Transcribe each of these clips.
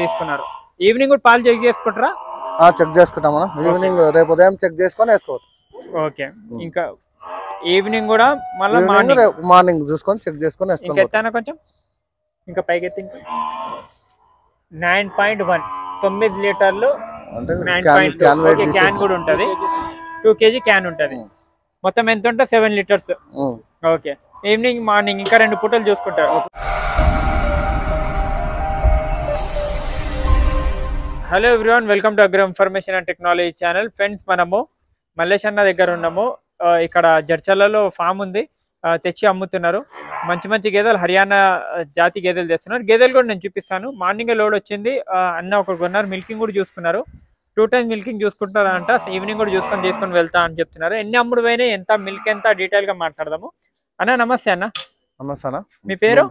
తీసుకున్నారు. ఈవినింగ్ కూడా పాలు చెక్ చేసుకుంటారా? చెక్ చేసుకుంటాం మనం. ఈవినింగ్ రేపు ఉదయం చెక్ చేసుకొని వేసుకోవచ్చు. ఓకే. ఇంకా ఈవినింగ్ కూడా మళ్ళీ మార్నింగ్ చూసుకొని చెక్ చేసుకొని వేసుకోవచ్చు. ఇంకా ఎత్తానా కొంచెం, ఇంకా పైకి ఎత్తి. 9.1 9 లీటర్లు క్యాన్ కూడా ఉంటుంది. 2 kg క్యాన్ ఉంటుంది. మొత్తం ఎంత ఉంటుంది? 7 లీటర్స్. ఓకే. ఈవినింగ్ మార్నింగ్ ఇంకా 2 పూటలు చూసుకుంటారు. Hello everyone, welcome to agro information and technology channel. Friends, మనము మల్లేష్ అన్న దగ్గర ఉన్నాము. ఇక్కడ జడ్చర్లలో ఫామ్ ఉంది, తెచ్చి అమ్ముతున్నారు. మంచి మంచి గేదెలు, హర్యానా జాతి గేదెలు తెస్తున్నారు. గేదెలు కూడా నేను చూపిస్తాను. మార్నింగ్ లోడ్ వచ్చింది, అన్న ఒకటి కొన్నారు. మిల్కింగ్ కూడా చూసుకున్నారు. 2 times మిల్కింగ్ చూసుకుంటారంట. ఈవినింగ్ కూడా తీసుకొని వెళ్తా అని చెప్తున్నారు. ఎన్ని అమ్ముడు పోయినాయి, ఎంత మిల్క్, ఎంత డీటెయిల్ గా మాట్లాడదాము. అన్న నమస్తే. అన్న నమస్తే అన్న. మీ పేరు?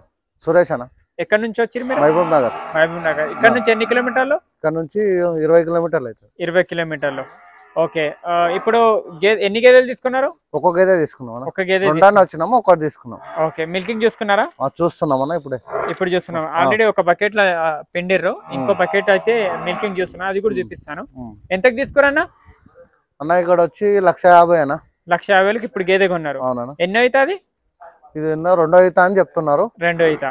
సురేష్ అన్న. ఎక్కడి నుంచి వచ్చారు మీరు? మహబూబ్ నగర్. మహబూబ్ నగర్. ఇక్కడ నుంచి ఎన్ని కిలోమీటర్లు? ఇక్కడ నుంచి 20 కిలోమీటర్లు అయితే. 20 కిలోమీటర్లు. ఓకే. ఇప్పుడు ఎన్ని గేదెలు తీసుకున్నారు? ఒక గేదె తీసుకున్నాం. ఒక గేదె వచ్చినాము, ఒకటి తీసుకున్నాం. ఓకే. మిల్కింగ్ చూసుకున్నారా? చూస్తున్నామన్నా. ఇప్పుడు చూస్తున్నాం. ఆల్రెడీ ఒక బకెట్ లో పిండిర్రు, ఇంకో బకెట్ అయితే మిల్కింగ్ చూస్తున్నా. అది కూడా చూపిస్తాను. ఎంతకు తీసుకురన్నా? అన్న ఇక్కడ వచ్చి 1,50,000 అన్న. 1,50,000కి ఇప్పుడు గేదె కొన్నారు. ఎన్నో అవుతుంది? ఇది రెండో అవుతా అని చెప్తున్నారు. రెండో అవుతా.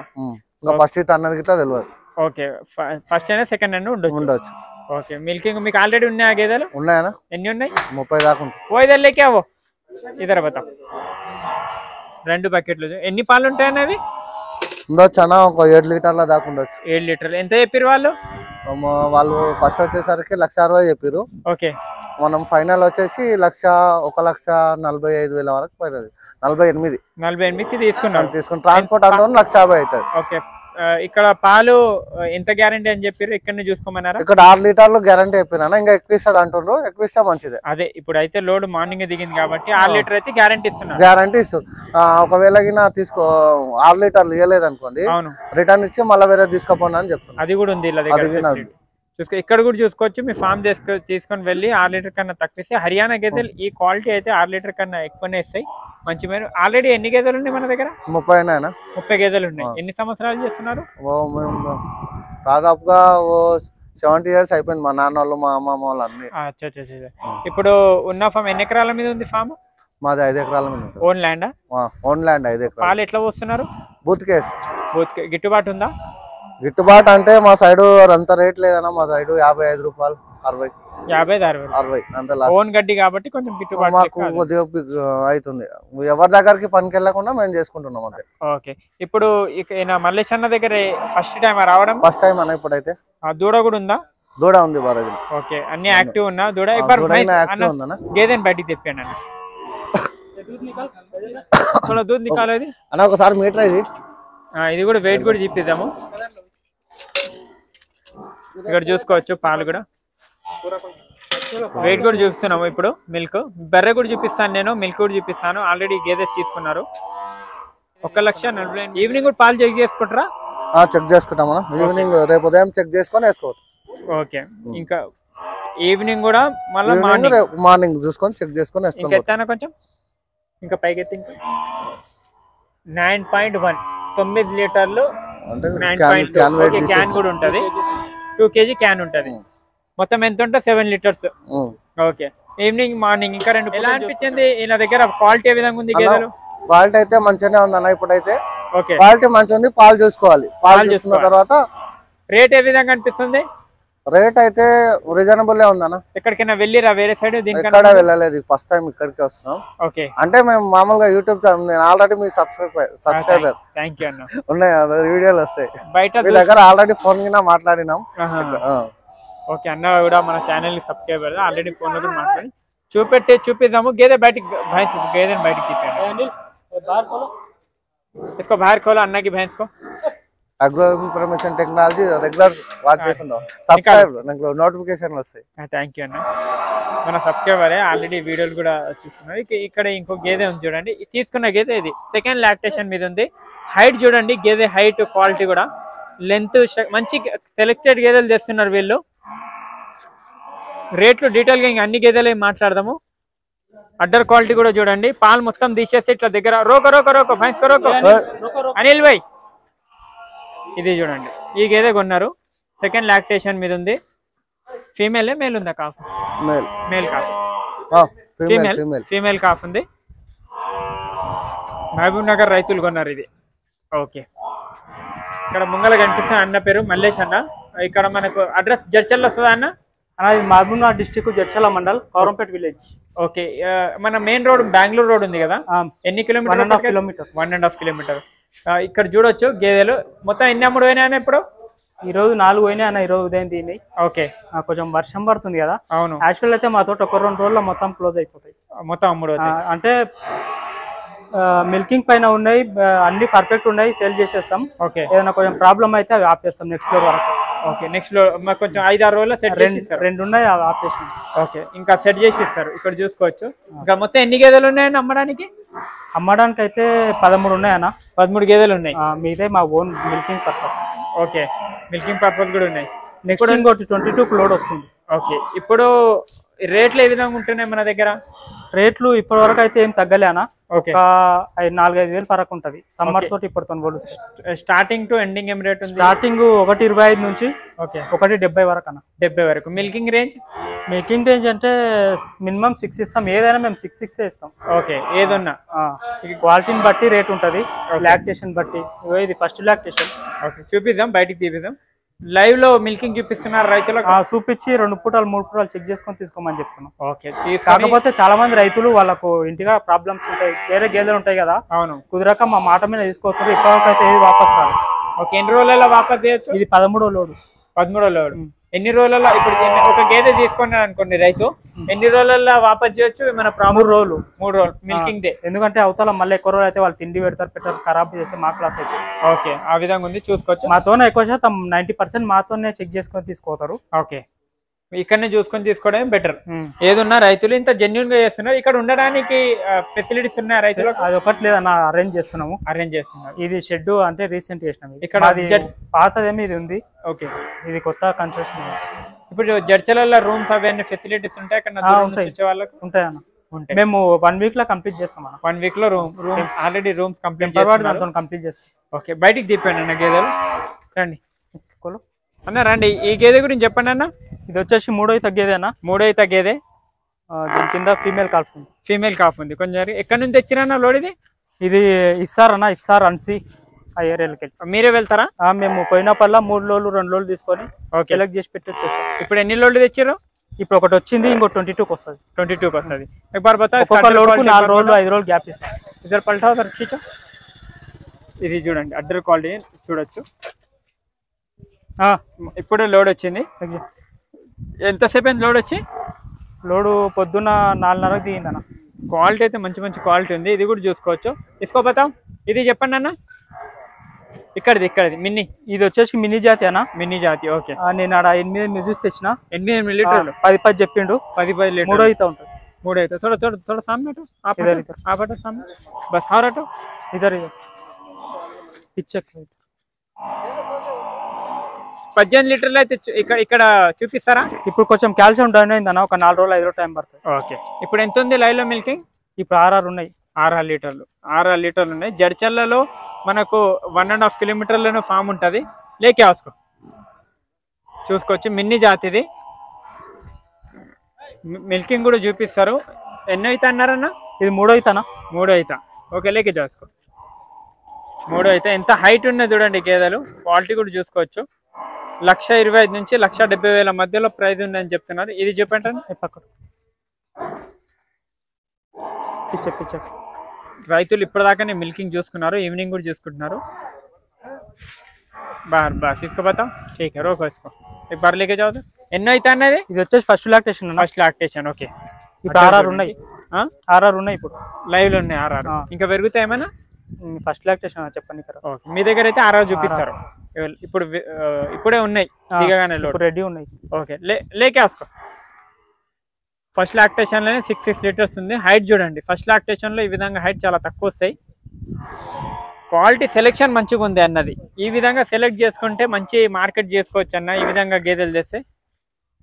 ఫస్ట్ అయితే అన్నది గిట్లా తెలియదు. ఓకే. ఫస్ట్ అయినా సెకండ్ అయినా ఉండొచ్చు. ఓకే. మిల్కింగ్ మీకు ఆల్రెడీ ఉన్నాయా గేదెలు? ఉన్నాయా? ఎన్ని ఉన్నాయి? 30 దాకా. ఓ లేకే అవో ఇదర బతా. 2 బకెట్లు. ఎన్ని పాలు ఉంటాయని అవి? ఉండొచ్చు అన్న, ఒక 7 లీటర్ల దాకా ఉండొచ్చు. 7 లీటర్లు. ఎంత చెప్పారు వాళ్ళు? వాళ్ళు ఫస్ట్ వచ్చేసరికి 1,60,000 చెప్పారు. ఓకే. మనం ఫైనల్ వచ్చేసి 1,45,000 వరకు పోయినది. 48 తీసుకుని ట్రాన్స్పోర్ట్ అంతా 1,50,000 అవుతుంది. ఓకే. ఇక్కడ పాలు ఎంత గ్యారంటీ అని చెప్పారు? ఇక్కడ చూసుకోమన్నారా? ఇక్కడ 6 లీటర్లు గ్యారంటీ చెప్పినా, ఇంకా ఎక్కువ ఇస్తుంది అంటున్నారు. ఎక్కువ ఇస్తే మంచిది. అదే ఇప్పుడు అయితే లోడ్ మార్నింగ్ దిగింది కాబట్టి 6 లీటర్ అయితే గ్యారంటీ ఇస్తున్నారు. గ్యారంటీ ఇస్తుంది. ఒకవేళ తీసుకో 6 లీటర్లు ఇవ్వలేదు అనుకోండి, రిటర్న్ ఇచ్చి మళ్ళీ వేరే తీసుకోపోండి అని చెప్తాను. అది కూడా ఉంది చూసుకో. ఇక్కడ కూడా చూసుకోవచ్చు. మీ ఫామ్ తీసుకొని వెళ్ళి 6 లీటర్ కన్నా తక్కువ ఇస్తే హర్యానా గేదెలు ఈ క్వాలిటీ అయితే 6 లీటర్ కన్నా ఎక్కువనే ఇస్తాయి. మంచి మీరు ఆల్రెడీ ఎన్ని గేదెలు ఉన్నాయి మన దగ్గర? 30 గేదెలు ఉన్నాయి. ఎన్ని సంవత్సరాలు చేస్తున్నారు? దాదాపుగా 70 years అయిపోయింది. మా నాన్న వాళ్ళు, మా అమ్మమ్మ వాళ్ళు అన్ని. ఇప్పుడు ఉన్న ఫామ్ ఎన్ని ఎకరాల మీద ఉంది? ఫామ్ మాది 5 ఎకరాల మీద. Own land? Own land. 5 ఎకరాలు. పాలు ఎట్లా పోస్తున్నారు? బూత్ గిట్టుబాటు ఉందా? గిట్టుబాటు అంటే మా సైడ్ అంత రేట్ లేదన్నా. మా సైడ్ 55 రూపాయలు, 60. 50-60 అంత. ఓన్ గడ్డి కాబట్టి కొంచెం గిట్టుబాటు మాకు కొద్దిగా అవుతుంది. ఎవరి దగ్గరికి పనికి వెళ్ళకుండా మేము చేసుకుంటున్నాం అంతే. ఓకే. ఇప్పుడు మల్లేష్ అన్న దగ్గర ఫస్ట్ టైం రావడం? ఫస్ట్ టైం అన్న. ఇప్పుడైతే దూడ కూడా ఉందా? దూడ ఉంది బాగా. ఓకే. అన్ని యాక్టివ్ ఉన్నా దూడ? గేదెని బయటికి తెప్పాను అన్న. దూద్ నికాలేది అన్న. ఒకసారి మీటర్ ఇది కూడా వెయిట్ కూడా చూపిద్దాము. ఇక్కడ చూసుకోవచ్చు. పాలు కూడా వెయిట్ కూడా చూపిస్తున్నాము. ఇప్పుడు మిల్క్ బర్రె కూడా చూపిస్తాను, నేను మిల్క్ కూడా చూపిస్తాను. ఆల్రెడీ గేదె తీసుకున్నారు. 1,40,000. ఈవినింగ్ కూడా పాలు చెక్ చేసుకుంటారా? చెక్ చేసుకుంటాం. ఈవినింగ్ రేపు ఉదయం చెక్ చేసుకొని వేసుకోవచ్చు. ఓకే. ఇంకా ఈవినింగ్ కూడా మళ్ళీ మార్నింగ్ చూసుకొని చెక్ చేసుకొని వేసుకోవచ్చు. ఇంకా ఎత్తానా కొంచెం, ఇంకా పైకి ఎత్తి. 9.1 9 లీటర్లు క్యాన్ కూడా ఉంటది. 2 kg క్యాన్ ఉంటది. మొత్తం ఎంత ఉంటుంది? 7 లీటర్స్. ఓకే. ఈవినింగ్ మార్నింగ్ ఇంకా 2. ఎలా అనిపించింది ఈయన దగ్గర? క్వాలిటీ ఏ విధంగా ఉంది గేదెలు? క్వాలిటీ అయితే మంచిగానే ఉంది అన్న. ఇప్పుడైతే ఓకే క్వాలిటీ మంచిగా ఉంది. పాలు చూసుకోవాలి. పాలు చూసుకున్న తర్వాత రేట్ ఏ విధంగా అనిపిస్తుంది? రేట్ అయితే రీజనబుల్ ఉంది అన్న. ఎక్కడికైనా వెళ్ళిరా వేరే సైడ్? ఇక్కడ వెళ్ళలేదు, ఫస్ట్ టైం ఇక్కడికి వస్తున్నాం. ఓకే. అంటే మేము మామూలుగా యూట్యూబ్, నేను ఆల్రెడీ మీ సబ్స్క్రైబర్ ఉన్నాయి, వీడియోలు వస్తాయి బయట. మీ దగ్గర ఆల్రెడీ ఫోన్ కింద మాట్లాడినాం. ఓకే. అన్న కూడా మన ఛానల్ కి సబ్స్క్రైబర్, ఆల్రెడీ ఫోన్ లో కూడా మాట్లాడి చూపిద్దాము. గేదె బయటికి, గేదెని బయటికి తీపాను. इसको बाहर खोलो, अन्ना की भैंस को. Agro information technology regular watch చేస్తున్నాం. సబ్స్క్రైబ్ నాకు నోటిఫికేషన్లు వస్తాయి. థ్యాంక్ యూ అన్న. మన సబ్స్క్రైబరే, ఆల్రెడీ వీడియోలు కూడా చూస్తున్నారు. ఇక్కడ ఇంకో గేదె ఉంది చూడండి. తీసుకున్న గేదె ఇది సెకండ్ లాక్టేషన్ మీద ఉంది. హైట్ చూడండి, గేదె హైట్, క్వాలిటీ కూడా, లెంత్ మంచి సెలెక్టెడ్ గేదెలు తెస్తున్నారు వీళ్ళు. రేట్లు డీటెయిల్ గా ఇంకా అన్ని గేదెలు మాట్లాడదాము. అడ్డర్ క్వాలిటీ కూడా చూడండి. పాలు మొత్తం తీసేసి ఇట్లా దగ్గర రోకో రోకో రోకో భైంస్ రోకో అనిల్ భాయ్. ఇది చూడండి, ఈ గేదె కొన్నారు. సెకండ్ లాక్టేషన్ మీద ఉంది. ఫీమేల్ మేల్ ఉందా calf? Male. Male calf. Female calf ఉంది. మహబూబ్ నగర్ రైతులు కొన్నారు ఇది. ఓకే, ఇక్కడ ముంగల కనిపిస్తున్న అన్న పేరు మల్లేష్ అన్న. ఇక్కడ మనకు అడ్రస్ జడ్చర్ల వస్తుందా అన్న? ఇది Mahabubnagar district Jadcherla mandal, Kowrampet village. Okay, మన మెయిన్ రోడ్ బెంగళూరు రోడ్ ఉంది కదా, ఎన్ని కిలోమీటర్? 1.5 కిలోమీటర్. 1.5 కిలోమీటర్. ఇక్కడ చూడొచ్చు గేదెలు మొత్తం ఎన్ని అమ్ముడు పోయినా ఇప్పుడు? ఈరోజు 4 పోయినాయి అన్న, ఈరోజు ఉదయం తిని. ఓకే, కొంచెం వర్షం పడుతుంది కదా. అవును, యాక్చువల్ అయితే మా తోట 1-2 రోజుల్లో మొత్తం క్లోజ్ అయిపోతాయి. మొత్తం అమ్ముడు అంటే మిల్కింగ్ పైన ఉన్నాయి, అన్ని పర్ఫెక్ట్ ఉన్నాయి, సేల్ చేసేస్తాం. ఓకే, ఏదైనా కొంచెం ప్రాబ్లం అయితే అవి ఆపేస్తాం నెక్స్ట్ ఫ్లోర్ వరకు. ఓకే, నెక్స్ట్ లో కొంచెం 5-6 రోజుల్లో సెట్ చేసి ఇస్తారు. 2 ఉన్నాయి అవి ఆపేస్తాం. ఓకే, ఇంకా సెట్ చేసి ఇస్తారు. ఇక్కడ చూసుకోవచ్చు. ఇంకా మొత్తం ఎన్ని గేదెలు ఉన్నాయని అమ్మడానికి? అమ్మడానికి అయితే 13 ఉన్నాయన్న. 13 గేదెలు ఉన్నాయి. మిగతా మా own milking purpose. Okay, milking purpose కూడా ఉన్నాయి. నెక్స్ట్ ఇంకోటి 22 లోడ్ వస్తుంది. ఓకే, ఇప్పుడు రేట్లు ఏ విధంగా ఉంటున్నాయి మన దగ్గర? రేట్లు ఇప్పటి వరకు అయితే ఏం తగ్గలేనా. ఓకే, 4-5 వేలు ఫరక్ ఉంటది సమ్మర్ తోటి ఇప్పటితో పోలిస్తే. స్టార్టింగ్ టు ఎండింగ్ ఏం రేట్ ఉంది? స్టార్టింగ్ 1.25 నుంచి 1.70 వరకు అన్న. 70 వరకు. Milking range? మిల్కింగ్ రేంజ్ అంటే మినిమం 6 ఇస్తాం, ఏదైనా మేము 6 ఇస్తాం. ఓకే, ఏదన్నా క్వాలిటీని బట్టి రేట్ ఉంటది, లాక్టేషన్ బట్టి. ఇది ఫస్ట్ లాక్టేషన్. ఓకే, చూపిద్దాం, బయటికి తీపిద్దాం. లైవ్ లో మిల్కింగ్ చూపిస్తున్నారు రైతులకు. చూపించి 2 పూటలు 3 పూటలు చెక్ చేసుకొని తీసుకోమని చెప్తున్నాం. ఓకే, కాకపోతే చాలా మంది రైతులు వాళ్ళకు ఇంటిగా ప్రాబ్లమ్స్ ఉంటాయి, వేరే గేదెలు ఉంటాయి కదా, అవును, కుదరక మా మాట మీద తీసుకోవచ్చు. ఇప్పటివరకు అయితే ఏది వాపస్ రాదు. ఓకే, ఎన్ని రోజులలో వాపస్ చేయొచ్చు? ఇది 13వ లోడు. 13వ లోడు. ఎన్ని రోజులలో? ఇప్పుడు ఒక గేదె తీసుకున్నాను అనుకోండి రైతు, ఎన్ని రోజులలో వాపస్ చేయొచ్చు? మన 3 రోజులు. 3 రోజులు మిల్కింగ్ డే. ఎందుకంటే అవతల మళ్ళీ ఎక్కువ రోజులు అయితే వాళ్ళు తిండి పెట్టారు, ఖరాబ్ చేస్తే మా క్లాస్ అయితే. ఓకే, ఆ విధంగా ఉంది, చూసుకోవచ్చు. మాతోనే ఎక్కువ శాతం 90% మాతోనే చెక్ చేసుకొని తీసుకోతారు. ఓకే, ఇక్కడనే చూసుకొని తీసుకోవడం బెటర్. ఏదున్నా రైతులు ఇంత జెన్యున్ గా చేస్తున్నారు. ఇక్కడ ఉండడానికి ఫెసిలిటీస్ ఉన్నాయి రైతులకు? అది ఒకటి లేదన్న, అరేంజ్ చేస్తున్నాము. అరేంజ్ చేస్తున్నారు. ఇది షెడ్ అంటే రీసెంట్ చేసినాం. ఇక్కడ పాతదేమి ఇది ఉంది. ఓకే, ఇది కొత్త కన్స్ట్రక్షన్. ఇప్పుడు జడ్చలలో రూమ్స్ అవన్నీ ఫెసిలిటీస్ ఉంటాయి అక్కడ వచ్చే వాళ్ళకి? ఉంటాయన్న, ఉంటాయి. మేము 1 వీక్ లో కంప్లీట్ చేస్తాం. 1 వీక్ లో రూమ్ ఆల్రెడీ రూమ్స్ కంప్లీట్ చేస్తాం. ఓకే, బయటికి తిప్పండి అన్న గేదెలు. రండి అన్న, రండి. ఈ గేదె గురించి చెప్పండి అన్న. ఇది వచ్చేసి 3వ తగ్గేదే అన్న. 3వ తగ్గేదే. దీని కింద ఫీమేల్ కాఫ్ ఉంది. ఫీమేల్ కాఫ్ ఉంది. కొంచెం ఎక్కడి నుంచి తెచ్చినా లోడ్ ఇది? ఇది ఇస్తారన్న, ఇస్తారు అన్సి ఆ ఏరియాలకి. మీరే వెళ్తారా? మేము పోయినప్పల్లా 3 లోడ్లు 2 లోడ్లు తీసుకొని సెలెక్ట్ చేసి పెట్టి వచ్చేస్తాం. ఇప్పుడు ఎన్ని లోడ్లు తెచ్చారు? ఇప్పుడు ఒకటి వచ్చింది, ఇంకో 22కి వస్తుంది. 22కి వస్తుంది. ఒక్కొక్క లోడ్కు 4 రోజులు 5 రోజులు గ్యాప్ ఇస్తాం. ఇద్దరు పల్టావు సార్ కిచో. ఇది చూడండి, అడ్డర్ క్వాలిటీ చూడొచ్చు. ఇప్పుడు లోడ్ వచ్చింది. ఎంతసేపు అయింది లోడ్ వచ్చి? లోడు పొద్దున్న 4:30కి దిగిందన్న. క్వాలిటీ అయితే మంచి మంచి క్వాలిటీ ఉంది. ఇది కూడా చూసుకోవచ్చు. తీసుకోపోతాం. ఇది చెప్పండి అన్న. ఇక్కడిది మిన్నీ. ఇది వచ్చేసి మినీ జాతి అన్న. మినీ జాతి. ఓకే, నేను ఆడ 8 చూసి తెచ్చిన. 8 లీటర్లు 10 చెప్పిండు. 10 లీటర్. 3 అయితే ఉంటుంది. 3 అయితే थोड़ा सामने हटो आप, इधर सामने बस और हटो इधर पिक्चर 18 లీటర్లు అయితే ఇక్కడ చూపిస్తారా? ఇప్పుడు కొంచెం కాల్షియం డౌన్ అయిందన్న, ఒక 4 రోజులు 5 రోజులు టైం పడుతుంది. ఓకే, ఇప్పుడు ఎంత ఉంది లైవ్ లో మిల్కింగ్? ఇప్పుడు 6 ఉన్నాయి. 6 లీటర్లు ఉన్నాయి. జడ్చర్లలో మనకు 1.5 కిలోమీటర్లను ఫామ్ ఉంటుంది. లేకే ఆసుకో చూసుకోవచ్చు. మిన్నీ జాతిది. మిల్కింగ్ కూడా చూపిస్తారు. ఎన్నో అయితే అన్నారన్న? ఇది 3 అవుతానా? 3 అవుతా. ఓకే, లేకే చూసుకో. 3 అయితే ఎంత హైట్ ఉన్నది చూడండి గేదెలు. క్వాలిటీ కూడా చూసుకోవచ్చు. 1,25,000 నుంచి 1,70,000 మధ్యలో ప్రైజ్ ఉందని చెప్తున్నారు. ఇది చెప్పండి. రైతులు ఇప్పటిదాకానే మిల్కింగ్ చూసుకున్నారు, ఈవినింగ్ కూడా చూసుకుంటున్నారు. బార్ తీసుకోపోతాం. ठीक है, रोको इसको एक बार लेके जाओ. ఎన్నో అయితే అన్నది? ఇది వచ్చేసి ఫస్ట్ లాక్టేషన్. ఓకే, ఇప్పుడు 6 ఉన్నాయి. 6 ఉన్నాయి. ఇప్పుడు లైవ్ లో ఉన్నాయి 6. ఇంకా పెరుగుతాయి ఏమైనా? ఫస్ట్ లాక్టేషన్ చెప్పండి. ఓకే, మీ దగ్గర అయితే 6 చూపిస్తారు. ఇప్పుడే ఉన్నాయి దిగగానే రెడీ ఉన్నాయి. ఓకే, లేకే ఆసుకో. ఫస్ట్ లాక్టేషన్ లోనే 6 లీటర్స్ ఉంది. హైట్ చూడండి. ఫస్ట్ లాక్టేషన్ లో ఈ విధంగా హైట్ చాలా తక్కువ వస్తాయి. క్వాలిటీ సెలెక్షన్ మంచిగా ఉంది అన్నది. ఈ విధంగా సెలెక్ట్ చేసుకుంటే మంచి మార్కెట్ చేసుకోవచ్చు అన్న, ఈ విధంగా గేదెలు తెస్తే.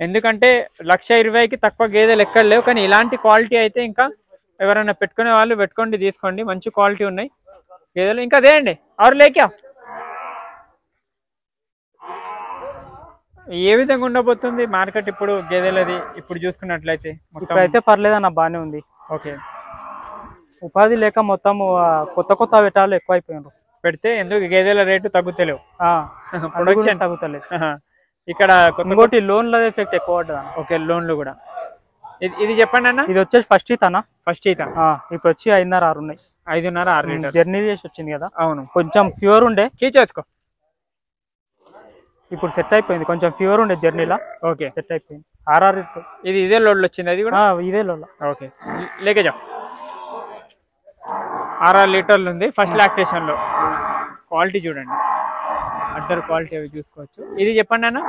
ఎందుకంటే 1,20,000కి తక్కువ గేదెలు ఎక్కడ లేవు. కానీ ఇలాంటి క్వాలిటీ అయితే ఇంకా ఎవరైనా పెట్టుకునే వాళ్ళు పెట్టుకోండి, తీసుకోండి. మంచి క్వాలిటీ ఉన్నాయి గేదెలు. ఇంకా దేండి ఆరు లేకా ఏ విధంగా ఉండబోతుంది మార్కెట్ ఇప్పుడు గేదెలది ఇప్పుడు చూసుకున్నట్లయితే? ఇప్పుడైతే పర్లేదన్న, బాగానే ఉంది. ఓకే. ఉపాధి లేక మొత్తం కొత్త పెట్టాలు ఎక్కువ అయిపోయినారు. పెడితే ఎందుకు గేదెల రేటు తగ్గుతలేవు, ప్రొడక్షన్ తగ్గుతలేదు. ఇక్కడ ఇంకోటి లోన్ల ఎఫెక్ట్ ఎక్కువ పడ్డది. ఓకే, లోన్లు కూడా. ఇది చెప్పండి అన్న. ఇది వచ్చేసి ఫస్ట్ ఈత అన్న. ఫస్ట్ ఈత ఇప్పుడు వచ్చి 5.5-6 ఉన్నాయి. 5.5-6 లీటర్ జర్నీ చేసి వచ్చింది కదా. అవును, కొంచెం ఫీవర్ ఉండే కీచేసుకో. ఇప్పుడు సెట్ అయిపోయింది. కొంచెం ఫీవర్ ఉండే జర్నీలా. ఓకే, సెట్ అయిపోయింది. 6 ఇదే లోడ్లు వచ్చింది. అది కూడా ఇదే లోడ్. ఓకే, లేకేజా 6 లీటర్లు ఉంది. ఫస్ట్ లాక్టేషన్ లో క్వాలిటీ చూడండి, అడ్డర్ క్వాలిటీ అవి చూసుకోవచ్చు. ఇది చెప్పండి అన్న.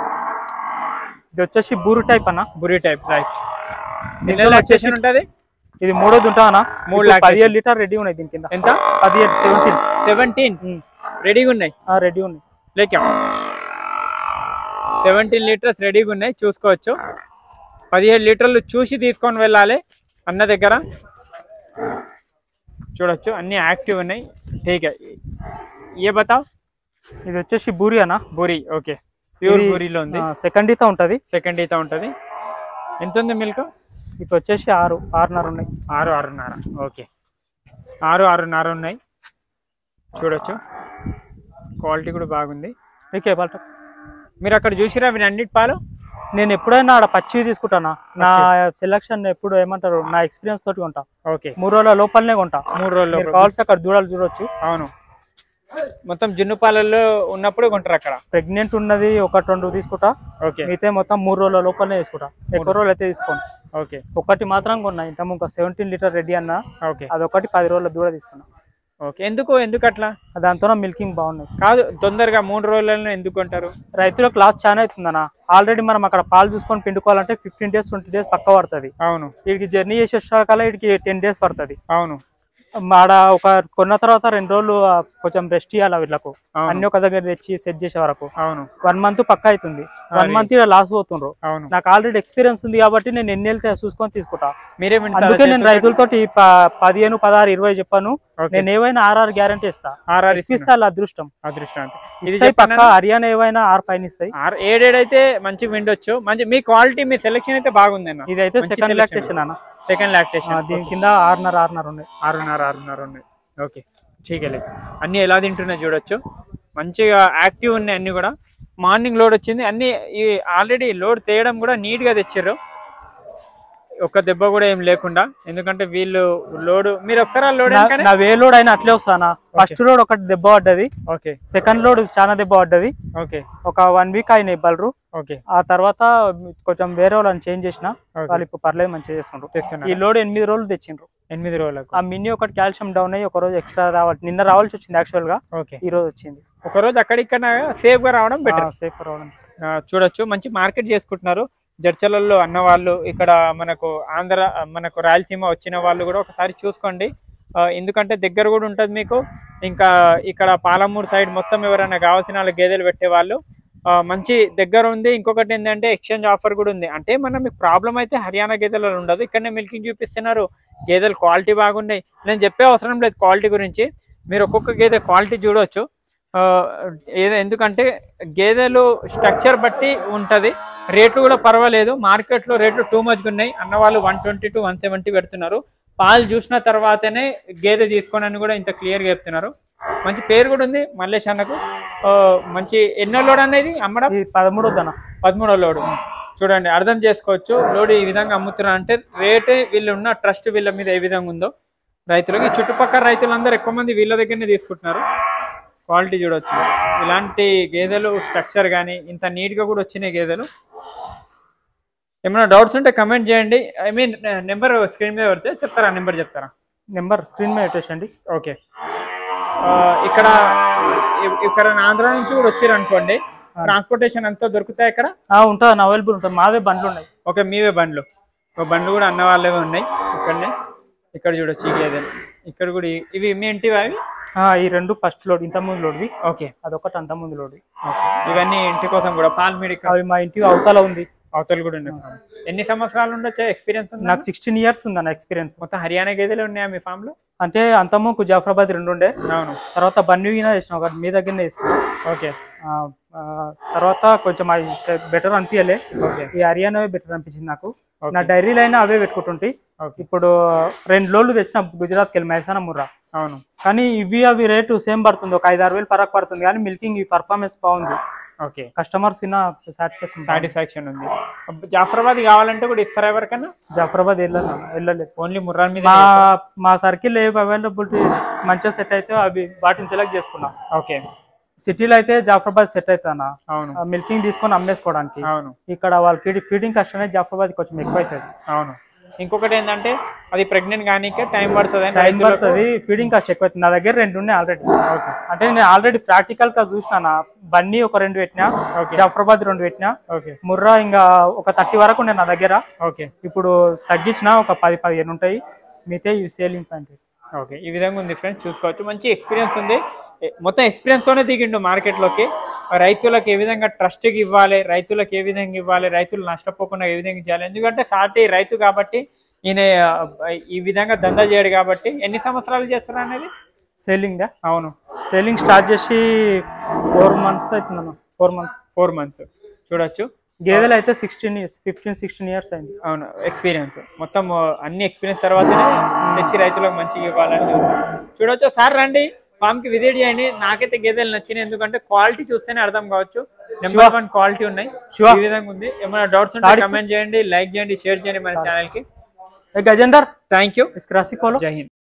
ఇది వచ్చేసి బూరి టైప్ అన్న. Buri type, right. లాక్టేషన్ ఉంటుంది. ఇది 3వ దుంటా అన్న. 17 లీటర్ రెడీ ఉన్నాయి. దీని కింద ఎంత? 17 రెడీగా ఉన్నాయి. రెడీ ఉన్నాయి. లేక 17 లీటర్స్ రెడీగా ఉన్నాయి, చూసుకోవచ్చు. 17 లీటర్లు చూసి తీసుకొని వెళ్ళాలి అన్న దగ్గర. చూడొచ్చు, అన్ని యాక్టివ్ ఉన్నాయి. ఠీక్ హై. ఏ బతావ్. ఇది వచ్చేసి బూరి అన్న. బూరి, ఓకే, ప్యూర్ బూరిలో ఉంది. సెకండ్ ఈత ఉంటుంది. సెకండ్ ఈత ఉంటుంది. ఎంత ఉంది మిల్క్? ఇప్పుడు వచ్చేసి 6.5 ఉన్నాయి. 6.5. ఓకే, 6.5 ఉన్నాయి. చూడొచ్చు, క్వాలిటీ కూడా బాగుంది. ఓకే, మీరు అక్కడ చూసిరా అవి అన్నిటి పాలు? నేను ఎప్పుడైనా ఆడ పచ్చివి తీసుకుంటానా. నా సెలక్షన్ ఎప్పుడు ఏమంటారు, నా ఎక్స్పీరియన్స్ తోటి కొంటా. ఓకే, 3 రోజుల లోపలనే కొంటా. 3 రోజులు కావాల్సి అక్కడ దూడలు చూడొచ్చు. అవును, మొత్తం జున్ను పాలల్లో ఉన్నప్పుడు కొంటారు అక్కడ. ప్రెగ్నెంట్ ఉన్నది 1-2 తీసుకుంటా. ఓకే, మిగతా మొత్తం 3 రోజుల లోపలనే తీసుకుంటా. ఎక్కువ రోజులు అయితే తీసుకోండి. ఓకే, ఒకటి మాత్రం కొన్నా. ఇంత ముందు 17 లీటర్ రెడీ అన్న. ఓకే, అదొకటి 10 రోజుల దూడ తీసుకున్నా. ఓకే, ఎందుకు అట్లా? దాంతో మిల్కింగ్ బాగున్నాయి. కాదు, తొందరగా 3 రోజులలో ఎందుకు కొంటారు? రైతులకు లాస్ చాలా అవుతుందన్న. ఆల్రెడీ మనం అక్కడ పాలు చూసుకొని పిండుకోవాలంటే 15 డేస్ 20 డేస్ పక్క పడుతుంది. అవును, వీడికి జర్నీ చేసేసాకల్లా వీడికి 10 డేస్ పడుతుంది. అవును, ఆడ కొన్న తర్వాత 2 రోజులు కొంచెం రెస్ట్ ఇవ్వాలి వీళ్ళకు. అన్ని ఒక దగ్గర తెచ్చి సెట్ చేసే వరకు. అవును, 1 మంత్ పక్క అవుతుంది. 1 మంత్ లాస్ పోతుండ్రు. అవును, నాకు ఆల్రెడీ ఎక్స్పీరియన్స్ ఉంది కాబట్టి నేను ఎన్ని వెళ్తే చూసుకొని తీసుకుంటా. అందుకే నేను రైతులతోటి 15, 16, 20 చెప్పాను. నేను ఏవైనా 6 గ్యారంటీ ఇస్తా. ఇప్పిస్తా. అదృష్టం ఇది పక్క. హర్యానా ఏవైనా 6 పైన ఇస్తాయి. 7 అయితే మంచి విండొచ్చు. మంచి మీ క్వాలిటీ, మీ సెలెక్షన్ అయితే బాగుంది అన్న. ఇదైతే సెకండ్ లాక్టేషన్ అన్న. Second lactation. దీని కింద 6.5 ఉన్నాయి. 6.5 ఉన్నాయి. ఓకే, ఠీక్. అన్ని ఎలా తింటున్నాయి చూడొచ్చు. మంచిగా యాక్టివ్ ఉన్నాయి అన్ని కూడా. మార్నింగ్ లోడ్ వచ్చింది. అన్ని ఆల్రెడీ లోడ్ తేయడం కూడా నీట్ గా తెచ్చారు, ఒక్క దెబ్బ కూడా ఏం లేకుండా. ఎందుకంటే వీళ్ళు లోడ్, మీరు ఒకసారి లోడ్ నా వే లోడ్ అయినా అట్లే వస్తానా. ఫస్ట్ లోడ్ ఒకటి దెబ్బ పడ్డది. ఓకే, సెకండ్ లోడ్ చాలా దెబ్బ పడ్డది. ఓకే, ఒక 1 వీక్ అయినాయి బలరు. ఓకే, ఆ తర్వాత కొంచెం వేరే వాళ్ళని చేంజ్ చేసిన. వాళ్ళు ఇప్పుడు పర్లేదు, మంచిగా చేస్తున్నారు. ఈ లోడ్ 8 రోజులు తెచ్చిండ్రు. 8 రోజులకు. ఆ మినీ ఒకటి కాల్షియం డౌన్ అయ్యి 1 రోజు ఎక్స్ట్రా రావాలి. నిన్న రావాల్సి వచ్చింది యాక్చువల్ గా. ఓకే, ఈ రోజు వచ్చింది. ఒక రోజు అక్కడిక్కడ సేఫ్ గా రావడం బెటర్. సేఫ్ రావడం. చూడొచ్చు, మంచి మార్కెట్ చేసుకుంటున్నారు జడ్చలలో అన్న వాళ్ళు. ఇక్కడ మనకు రాయలసీమ వచ్చిన వాళ్ళు కూడా ఒకసారి చూసుకోండి. ఎందుకంటే దగ్గర కూడా ఉంటుంది మీకు. ఇంకా ఇక్కడ పాలమూరు సైడ్ మొత్తం ఎవరైనా కావాల్సిన వాళ్ళు గేదెలు పెట్టే వాళ్ళు మంచి దగ్గర ఉంది. ఇంకొకటి ఏంటంటే ఎక్స్చేంజ్ ఆఫర్ కూడా ఉంది. అంటే మీకు ప్రాబ్లం అయితే హర్యానా గేదెలలో ఉండదు. ఇక్కడనే మిల్కింగ్ చూపిస్తున్నారు. గేదెలు క్వాలిటీ బాగున్నాయి. నేను చెప్పే అవసరం లేదు క్వాలిటీ గురించి. మీరు ఒక్కొక్క గేదె క్వాలిటీ చూడవచ్చు. ఎందుకంటే గేదెలు స్ట్రక్చర్ బట్టి ఉంటుంది. రేట్లు కూడా పర్వాలేదు. మార్కెట్లో రేట్లు టూ మచ్గా ఉన్నాయి. అన్నవాళ్ళు 120 to 170 పెడుతున్నారు. పాలు చూసిన తర్వాతనే గేదె తీసుకోనని కూడా ఇంత క్లియర్గా చెప్తున్నారు. మంచి పేరు కూడా ఉంది మల్లేష్ అన్నకు. మంచి ఎన్నో లోడ్ అనేది అమ్మడం? 13వ లోడు. చూడండి, అర్థం చేసుకోవచ్చు. లోడ్ ఈ విధంగా అమ్ముతున్నారు అంటే రేటే వీళ్ళు ఉన్న ట్రస్ట్ వీళ్ళ మీద ఏ విధంగా ఉందో రైతులకి. చుట్టుపక్కల రైతులందరూ ఎక్కువ మంది వీళ్ళ దగ్గరనే తీసుకుంటున్నారు. క్వాలిటీ చూడవచ్చు. ఇలాంటి గేదెలు స్ట్రక్చర్ కానీ ఇంత నీట్గా కూడా వచ్చినాయి గేదెలు. ఏమైనా డౌట్స్ ఉంటే కమెంట్ చేయండి. ఐ మీన్ నెంబర్ స్క్రీన్ మీద పడితే చెప్తారా? నెంబర్ చెప్తారా? నెంబర్ స్క్రీన్ మీద పెట్టేసండి. ఓకే. ఇక్కడ ఆంధ్ర నుంచి కూడా వచ్చారు అనుకోండి, ట్రాన్స్పోర్టేషన్ అంతా దొరుకుతాయి ఇక్కడ? ఉంటుంది, అవైలబుల్ ఉంటుంది. మావే బండ్లు ఉన్నాయి. ఓకే, మీవే బండ్లు. బండ్లు కూడా అన్న వాళ్ళవే ఉన్నాయి ఇక్కడనే. ఇక్కడ చూడొచ్చు ఈ గేదెలు. ఇక్కడ కూడా ఇవి మీ ఇంటివి? అవి ఈ 2 ఫస్ట్ లోడ్, ఇంత ముందు లోడ్వి. ఓకే, అదొకటి అంత ముందు లోడ్వి. ఇవన్నీ ఇంటి కోసం కూడా పాల్ మీడి? అవి మా ఇంటి అవతల ఉంది. అవతల కూడా ఉన్నాయి. ఎన్ని సంవత్సరాలు ఉండొచ్చా ఎక్స్పీరియన్స్? నాకు 16 years ఉందన్న ఎక్స్పీరియన్స్. మొత్తం హర్యానా గేదెలు ఉన్నాయా మీ ఫామ్ లో? అంటే అంతముకు జాఫరాబాద్ 2 ఉండే. అవును. తర్వాత బన్యూగిన చేసిన ఒకటి మీ దగ్గరనే వేసుకున్నా. ఓకే. తర్వాత కొంచెం బెటర్ అనిపించలే. ఈ హర్యానా బెటర్ అనిపించింది నాకు. నా డైరీలో అయినా అవే పెట్టుకుంటుంటాయి. ఇప్పుడు 2 లోడ్లు తెచ్చిన గుజరాత్కి వెళ్ళి మైసానా ముర్రా. అవును. కానీ అవి రేటు సేమ్ పడుతుంది, ఒక 5-6 వేలు ఫరక్ పడుతుంది. కానీ మిల్కింగ్ ఈ పర్ఫార్మెన్స్ బాగుంది. ఓకే. కస్టమర్స్ సాటిస్ఫాక్షన్ ఉంది. జాఫరాబాద్ కావాలంటే కూడా ఇస్తారా ఎవరికన్నా? జాఫరాబాద్ వెళ్ళలేదు, ఓన్లీ ముర్రా మీద. మా సర్కిల్ ఏ అవైలబిలిటీ మంచిగా సెట్ అయితే అవి వాటిని సెలెక్ట్ చేసుకున్నాం. ఓకే. సిటీలో అయితే జాఫరాబాద్ సెట్ అవుతానా. అవును. మిల్కింగ్ తీసుకొని అమ్మేసుకోవడానికి. అవును. ఇక్కడ వాళ్ళకి ఫీడింగ్ కష్టం అనేది జాఫరాబాద్ కొంచెం ఎక్కువ అవుతుంది. అవును. ఇంకొకటి ఏంటంటే అది ప్రెగ్నెంట్ కానీ టైం పడుతుంది. ఫీడింగ్ కాస్ట్ ఎక్కువ అవుతుంది. నా దగ్గర 2 ఉన్నాయి ఆల్రెడీ. అంటే నేను ఆల్రెడీ ప్రాక్టికల్ గా చూసినా. బన్నీ ఒక 2 పెట్టినా, జాఫరాబాద్ 2 పెట్టినా, ముర్రా ఇంకా ఒక 30 వరకు ఉండే నా దగ్గర. ఓకే. ఇప్పుడు తగ్గించిన ఒక 10-15 ఉంటాయి. మిగతా ఇవి సేలింగ్ పాయింట్. ఓకే. ఈ విధంగా ఉంది ఫ్రెండ్స్, చూసుకోవచ్చు. మంచి ఎక్స్పీరియన్స్ ఉంది. మొత్తం ఎక్స్పీరియన్స్ తోనే దిగిండు మార్కెట్లోకి. రైతులకు ఏ విధంగా ట్రస్ట్కి ఇవ్వాలి, రైతులకు ఏ విధంగా ఇవ్వాలి, రైతులు నష్టపోకుండా ఏ విధంగా చేయాలి. ఎందుకంటే సాటి రైతు కాబట్టి ఈయన ఈ విధంగా దందా చేయడు కాబట్టి. ఎన్ని సంవత్సరాలు చేస్తున్నా అనేది సేలింగ్? అవును. సేలింగ్ స్టార్ట్ చేసి 4 months అవుతుందన్న. 4 months చూడొచ్చు. గేదెలు అయితే 15-16 years అయింది. అవును. ఎక్స్పీరియన్స్ మొత్తం అన్ని ఎక్స్పీరియన్స్ తర్వాతనే తెచ్చి రైతులకు మంచిగా ఇవ్వాలని చూడొచ్చు. సార్ రండి ఫామ్ కి విజిట్ చేయండి. నాకైతే గేదెలు నచ్చినాయి, ఎందుకంటే క్వాలిటీ చూస్తేనే అర్థం కావచ్చు. నెంబర్ 1 క్వాలిటీ ఉన్నాయి. ఈ విధంగా ఉంది. ఏమైనా డౌట్స్ ఉంటే కమెంట్ చేయండి, లైక్ చేయండి, షేర్ చేయండి మన ఛానల్ కి. Gajender, thank you. జై హింద్.